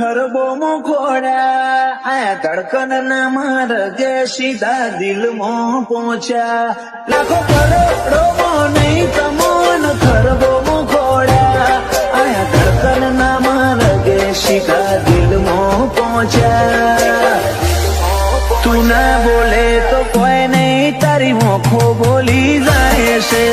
ખરબો મોખોડ્યા આયા ધડકન ના માર કે સીધા દિલમાં પહોંચ્યા લાખો કરોડો નહીં તમોન ખરબો મોખોડ્યા આયા ધડકન ના માર કે સીધા દિલમાં પહોંચ્યા તું ના બોલે તો કોઈ નહીં તારી મોખો બોલી જાય છે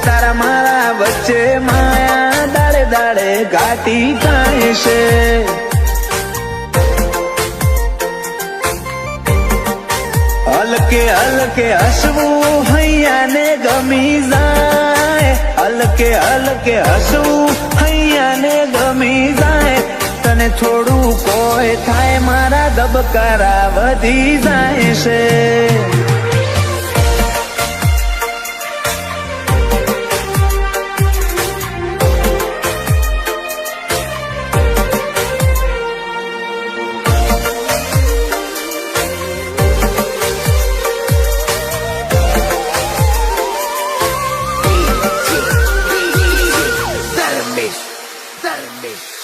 તારા મારા વચ્ચે માયા દાડે દાડે ઘાટી થાય છે હલકે હલકે હસવું હૈયાને ગમી જાય હલકે હલકે હસવું હૈયાને ગમી જાય તને થોડું કોઈ થાય મારા ધબકારા વધી જાય છે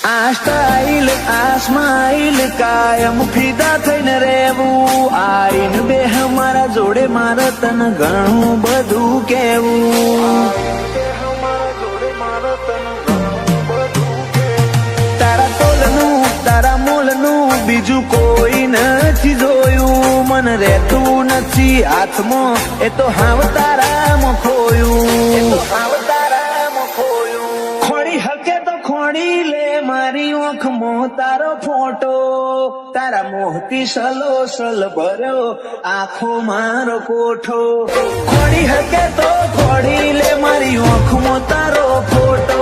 આ સ્ટાઇલ આ સ્માઇલ કાયમ ફિદા થઈને રહેવું આઈન બે મારા જોડે મારે તને ઘણું બધું કેવું તારા તોલનું તારા મોલનું બીજું કોઈ નથી જોયું મને રહેતું નથી હાથમાં એ તો હાવ તારામાં ખોયું ખોડી હકે તો ખોડી લે મારી ઓખમાં તારો ફોટો તારા મોહથી સલો સલ ભર્યો આખો મારો કોઠો ખોડી હકે તો ખોડી લે મારી ઓખમાં તારો ફોટો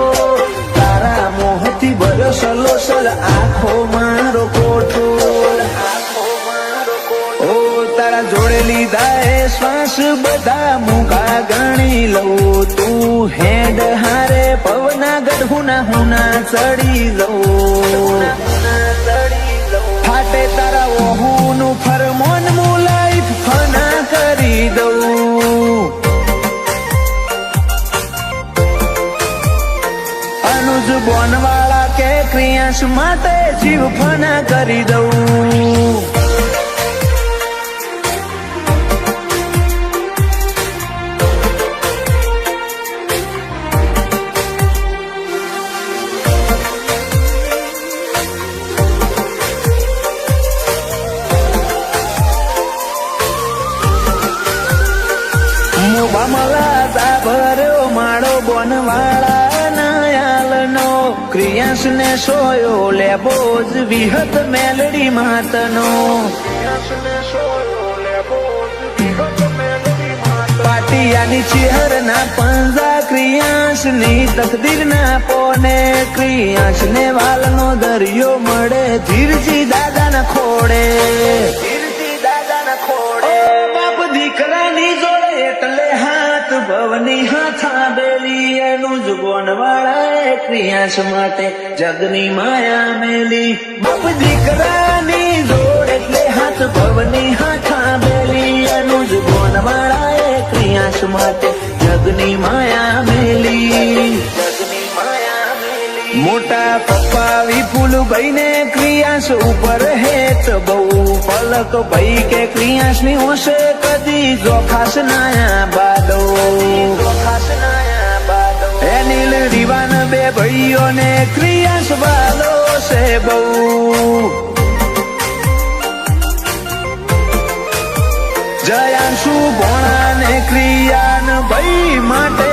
તારા મોહથી ભર્યો સલો સલ આખો મારો કોઠો ઓ તારા જોડે લીધા એ શ્વાસ બધા મુખા ગણી લઉં તું હેડ હારે પવના ગઢુના હુના ચડી લઉં ફાટે તારા ઓહુનું ફરમોન હું લાઈફ ફના કરી દઉં અનુજ બોનવાળા કે ક્રિયાંશ માટે જીવ ફના કરી દઉં બમલા ભર્યો માળો બોનવાળા નાયાલનો ક્રિયાંશ ને સોયો લેબો જ વિહત મેલડી માતનો પાટિયાની ચેહર ના પંજા ક્રિયાંશ ની તકદીર ના પોને ક્રિયાંશ ને વાલનો દરિયો મળે ધીરજી દાદા ના ખોડે બાપ દીકરાની જોડે એટલે હાથ ભવની હાથા બેલી એનું જ બોનવાળા ક્રિયાંશ માટે જગની માયા મેલી બાપ દીકરાની જોડે એટલે હાથ ભવની હાથા બેલી એનું જ બોનવાળા ક્રિયાંશ માટે જગની માયા મેલી મોટા પપ્પા વિપુલ ભાઈ ને ક્રિયાંશ ઉપર હેત બહુ પલક ભાઈ કે ક્રિયાંશ ની હોશે કદી જોખાશ નાયા બાદો એનિલ રીવાન બે ભાઈઓ ને ક્રિયાંશ વાલો છે બહુ જયાંશુ ભોણા ને ક્રિયાન ભાઈ માટે